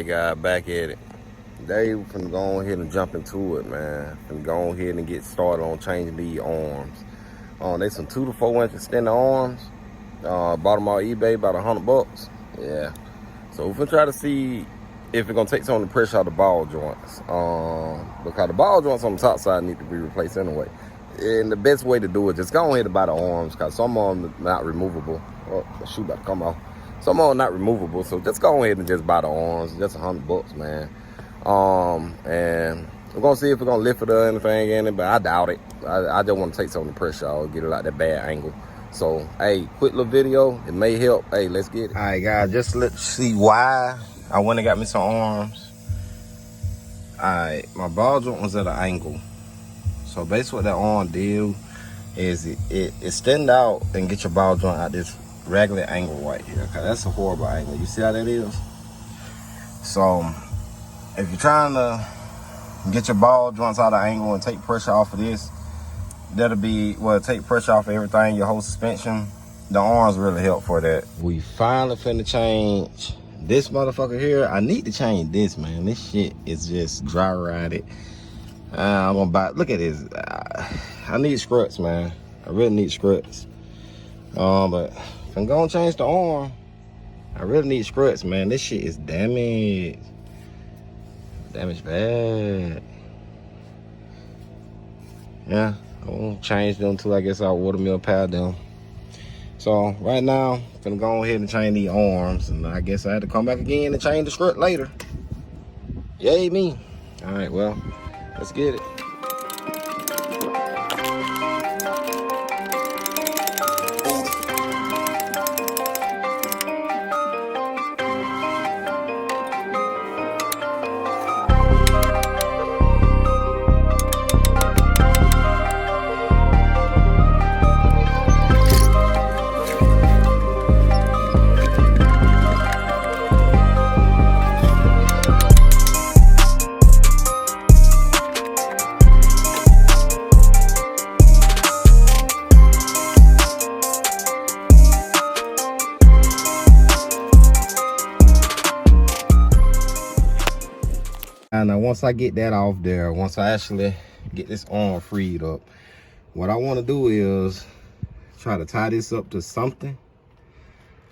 Alright guys, back at it. They finna go ahead and jump into it, man. Finna go ahead and get started on changing these arms. They some 2 to 4 inch extended arms. Bought them on eBay about $100. Yeah. So we're finna try to see if it's gonna take some of the pressure out of the ball joints. Because the ball joints on the top side need to be replaced anyway. And the best way to do it, just go ahead and buy the arms, because some of them are not removable. Oh, the shoe about to come off. Some of them not removable, so just go ahead and just buy the arms. Just $100, man. And we're gonna see if we're gonna lift it or anything in it, but I doubt it. I just want to take some of the pressure out, get it out that bad angle. So, hey, quick little video. It may help. Hey, let's get it. All right, guys, just let's see why I went and got me some arms. All right, my ball joint was at an angle. So basically what that arm do is it extend out and get your ball joint out this regular angle right here. Cause that's a horrible angle. You see how that is? So if you're trying to get your ball joints out of angle and take pressure off of this, that'll be, well, take pressure off of everything, your whole suspension. The arms really help for that. We finally finna change this motherfucker here. I need to change this, man. This shit is just dry rotted. I'm gonna buy, look at this. I need struts, man. I really need struts. But if I'm gonna change the arm, I really need struts, man. This shit is damaged. Damaged bad. Yeah, I won't change them till I guess I'll watermill pad them. So right now, I'm gonna go ahead and change these arms, and I guess I had to come back again and change the strut later. Yay me. All right, well, let's get it. Now once I get that off there, once I actually get this arm freed up, what I want to do is try to tie this up to something.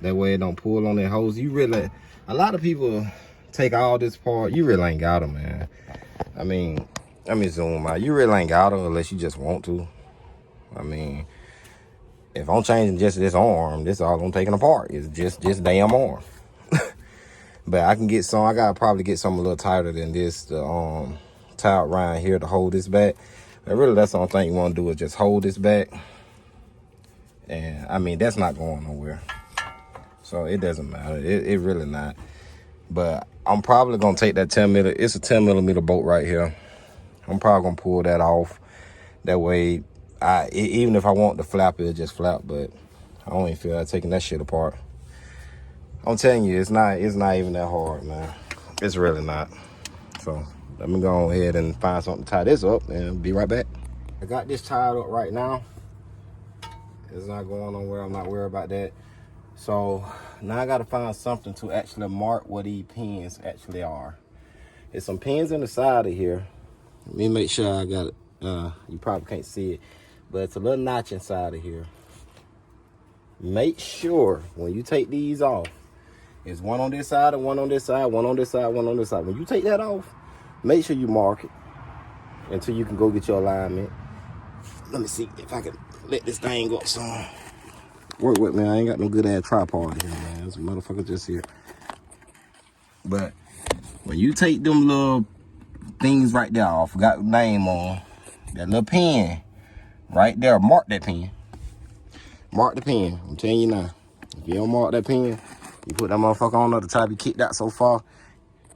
That way it don't pull on that hose. You really, a lot of people take all this part. You really ain't got them, man. I mean, let me zoom out. You really ain't got them unless you just want to. I mean, if I'm changing just this arm, this all I'm taking apart is just this damn arm. But I can get some, I gotta probably get something a little tighter than this to tie it around here to hold this back. But really that's the only thing you wanna do is just hold this back. And I mean, that's not going nowhere. So it doesn't matter, it really not. But I'm probably gonna take that 10 millimeter, it's a 10 millimeter bolt right here. I'm probably gonna pull that off. That way, even if I want to flap it, it'll just flap, but I don't even feel like taking that shit apart. I'm telling you, it's not even that hard, man. It's really not. So let me go ahead and find something to tie this up and be right back. I got this tied up right now. It's not going nowhere. I'm not worried about that. So now I got to find something to actually mark where these pins actually are. There's some pins in the side of here. Let me make sure I got it. You probably can't see it, but it's a little notch inside of here. Make sure when you take these off, it's one on this side and one on this side, one on this side, one on this side. When you take that off, make sure you mark it until you can go get your alignment. Let me see if I can let this thing go some. Work with me. I ain't got no good ass tripod here, man. This motherfucker just here. But when you take them little things right there off, got the name on, that little pin right there, mark that pin. Mark the pin. I'm telling you now. If you don't mark that pin, you put that motherfucker on the top, you kicked out so far.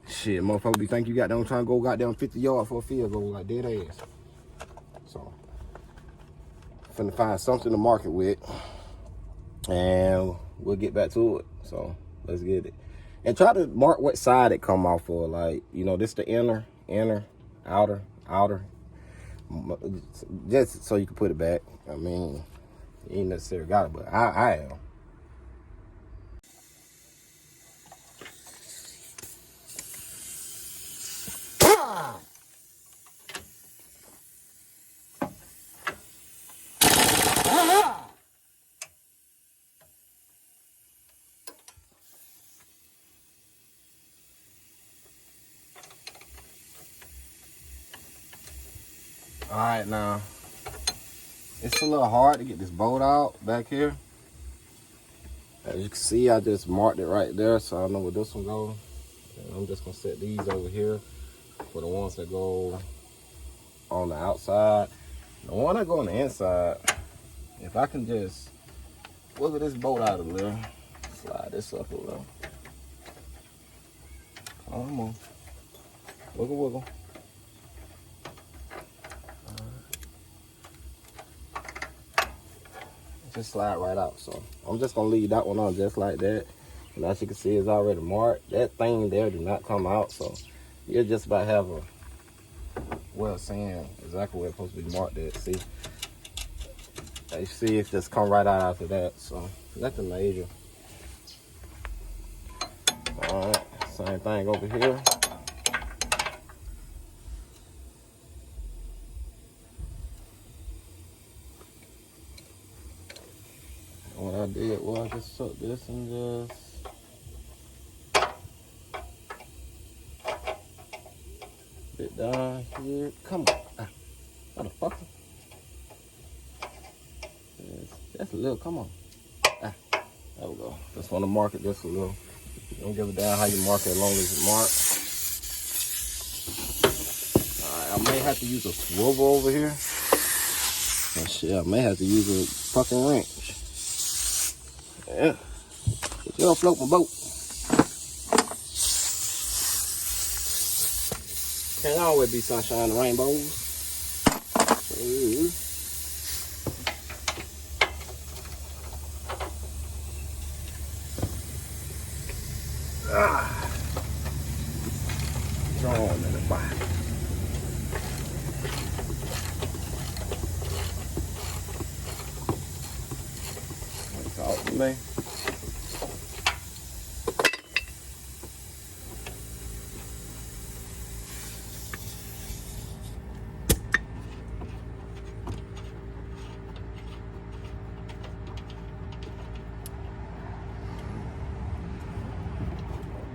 Shit, motherfucker be think you got them trying to go goddamn 50 yards for a field goal like dead ass. So, finna find something to mark it with. And we'll get back to it. So, let's get it. And try to mark what side it come off for. Like, you know, this the inner, outer. Just so you can put it back. I mean, you ain't necessarily got it, but I am. All right, now it's a little hard to get this bolt out back here. As you can see, I just marked it right there, so I know where this one goes. And I'm just gonna set these over here for the ones that go on the outside. The one that go on the inside, if I can just wiggle this bolt out a little, slide this up a little. Come on, wiggle, wiggle. Just slide right out. So I'm just gonna leave that one on just like that. And as you can see, it's already marked. That thing there did not come out, so you're just about have a well saying exactly where it's supposed to be marked at. See, as you see, it just come right out after that. So nothing major. All right, same thing over here. What I did was I just took this and just bit down here. Come on, motherfucker. That's a little. Come on. There we go. Just want to mark it just a little. Don't give a damn how you mark it as long as it's marked. All right, I may have to use a swivel over here. Oh shit, I may have to use a fucking wrench. Yeah. But you don't float my boat. Can't always be sunshine and rainbows. Ooh. Drawn in the bottom. Talk to me.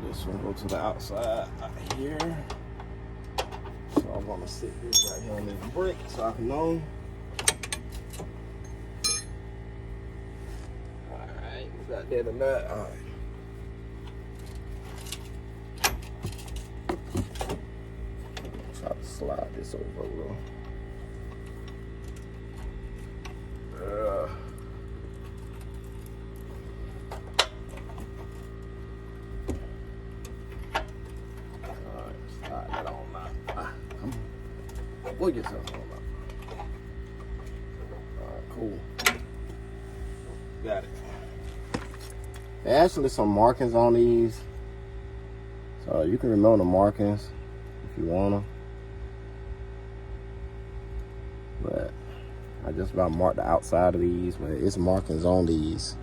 This one go to the outside right here. So I'm gonna sit this right here on this brick so I can know. Alright, we got that and that. Alright. Try to slide this over a little. Pull yourself on up. Alright, cool. Got it. There's actually some markings on these. So you can remember the markings if you want them. But I just about marked the outside of these, but it's markings on these.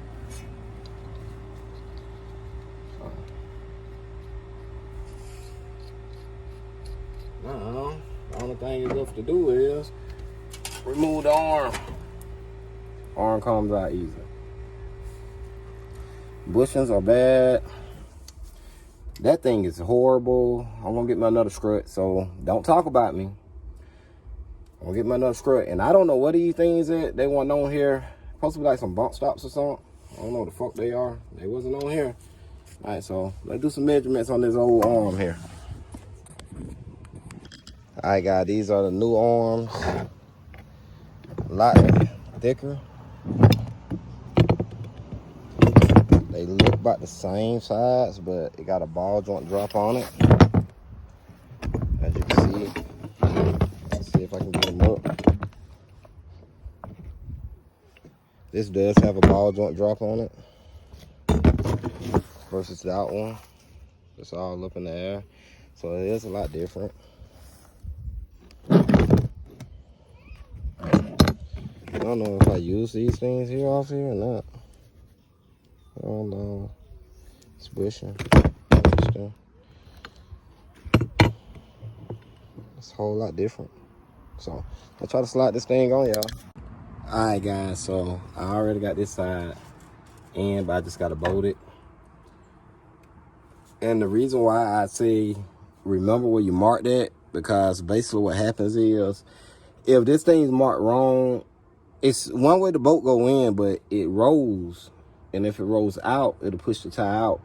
The only thing is left to do is remove the arm. Arm comes out easy. Bushings are bad. That thing is horrible. I'm gonna get me another strut, so don't talk about me. I'm gonna get me another strut, and I don't know what these things that they want on here. Supposed to be like some bump stops or something. I don't know what the fuck they are. They wasn't on here. All right, so let's do some measurements on this old arm here. All right, guys, these are the new arms. A lot thicker. They look about the same size, but it got a ball joint drop on it. As you can see. Let's see if I can get them up. This does have a ball joint drop on it. Versus that one. It's all up in the air. So it is a lot different. I don't know if I use these things here off here or not. I don't know. It's bushing. It's a whole lot different. So I'll try to slide this thing on y'all. Alright guys, so I already got this side in, but I just gotta bolt it. And the reason why I say remember where you marked that, because basically what happens is if this thing's marked wrong, it's one way the bolt go in, but it rolls. And if it rolls out, it'll push the tie out.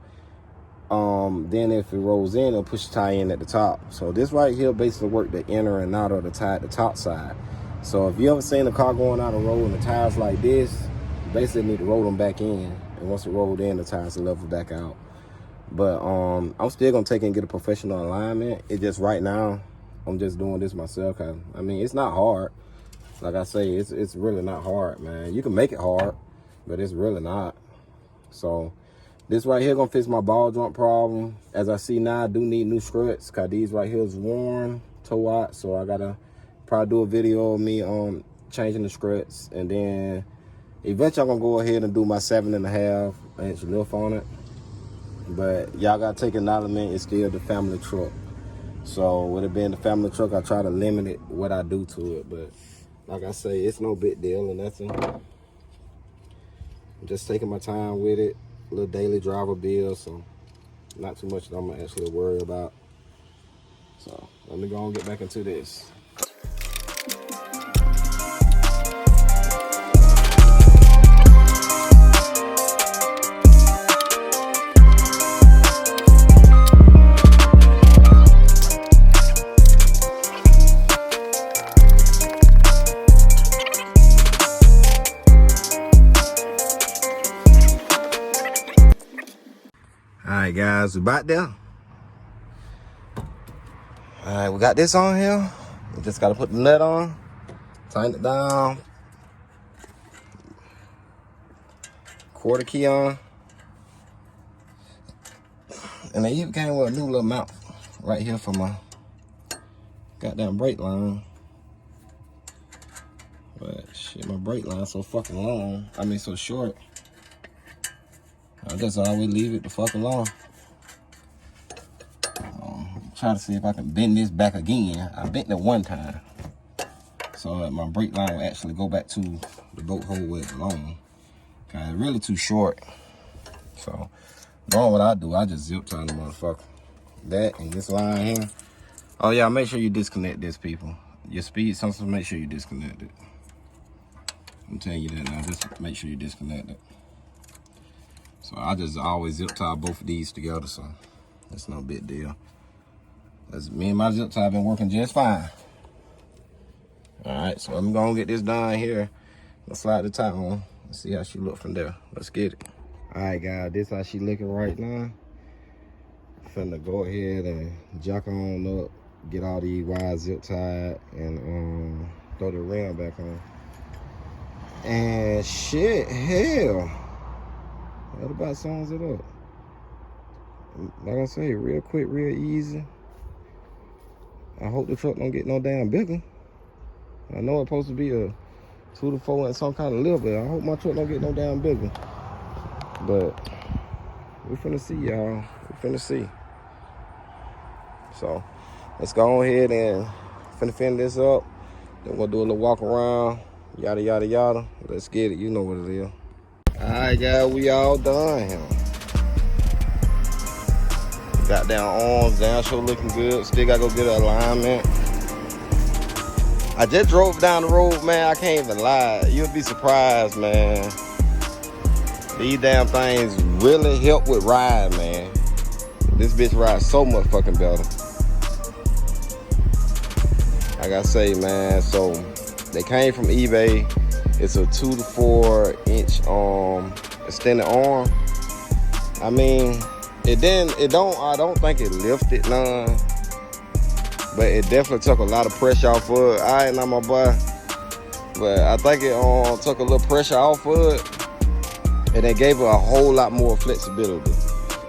Then if it rolls in, it'll push the tie in at the top. So this right here basically work the inner and outer of the tie at the top side. So if you ever seen a car going out a road and the tires like this, you basically need to roll them back in. And once it rolled in, the tires will level back out. But I'm still gonna take and get a professional alignment. It just right now, I'm just doing this myself. I mean, it's not hard. Like I say, it's really not hard, man. You can make it hard, but it's really not. So this right here gonna fix my ball joint problem. As I see now, I do need new struts, cause these right here is worn, toe out. So I gotta probably do a video of me changing the struts, and then eventually I'm gonna go ahead and do my 7.5 inch lift on it. But y'all gotta take acknowledgement, it's still the family truck. So with it being the family truck, I try to limit it what I do to it. But like I say, it's no big deal or nothing. I'm just taking my time with it. A little daily driver bill, so not too much that I'm gonna actually worry about. So let me go and get back into this. Alright guys, we about there. Alright, we got this on here. We just gotta put the nut on, tighten it down, quarter key on, and they even came with a new little mount right here for my goddamn brake line. But shit, my brake line's so fucking long. I mean, so short. I just always leave it the fuck alone. Try to see if I can bend this back again. I bent it one time, so that my brake line will actually go back to the bolt hole where it belongs. Cause it's really too short. So, knowing what I do, I just zip tie the motherfucker. That and this line here. Oh yeah, make sure you disconnect this, people. Your speed sensor, make sure you disconnect it. I'm telling you that now, just make sure you disconnect it. So I just always zip tie both of these together, so it's no big deal. As me and my zip tie been working just fine. All right, so I'm gonna get this done here. Let's slide the tie on and see how she look from there. Let's get it. All right, guys, this how she looking right now. Finna go ahead and jack on up, get all these wires zip tied, and throw the rim back on. And shit, hell. That about sums it up. Like I say, real quick, real easy. I hope the truck don't get no damn bigger. I know it's supposed to be a 2 to 4 and some kind of lift, but I hope my truck don't get no damn bigger. But we finna see, y'all. We finna see. So let's go ahead and finna finish this up. Then we'll do a little walk around. Yada, yada, yada. Let's get it. You know what it is. All right, guys, we all done here. Got down arms, down show looking good. Still gotta go get an alignment. I just drove down the road, man. I can't even lie. You'll be surprised, man. These damn things really help with ride, man. This bitch rides so much fucking better. Like I say, man, so they came from eBay. It's a 2 to 4 inch extended arm. I mean, I don't think it lifted none, but it definitely took a lot of pressure off of it. I ain't not my boy, but I think it took a little pressure off of it, and it gave it a whole lot more flexibility.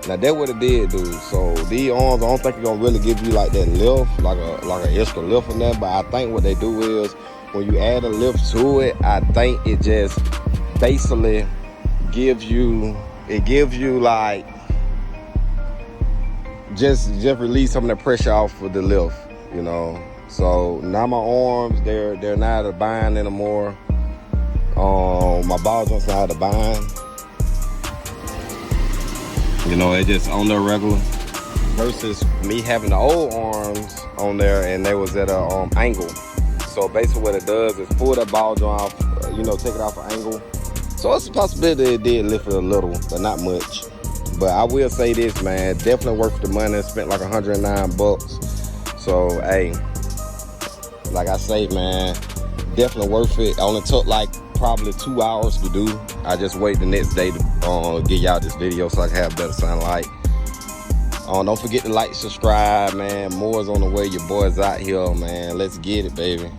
Now that's what it did, dude. So these arms, I don't think it's gonna really give you like that lift, like an extra lift in there. But I think what they do is when you add a lift to it, I think it just basically gives you like just release some of the pressure off of the lift, you know. So now my arms, they're not a bind anymore. My ball joints not a bind. You know, it just on there regular. Versus me having the old arms on there and they was at a angle. So basically what it does is pull that ball joint off, you know, take it off an angle. So it's a possibility it did lift it a little, but not much. But I will say this, man, definitely worth the money. Spent like 109 bucks. So, hey, like I say, man, definitely worth it. Only took like probably 2 hours to do. I just wait the next day to get y'all this video so I can have better sunlight. Don't forget to like, subscribe, man. More is on the way. Your boy's out here, man. Let's get it, baby.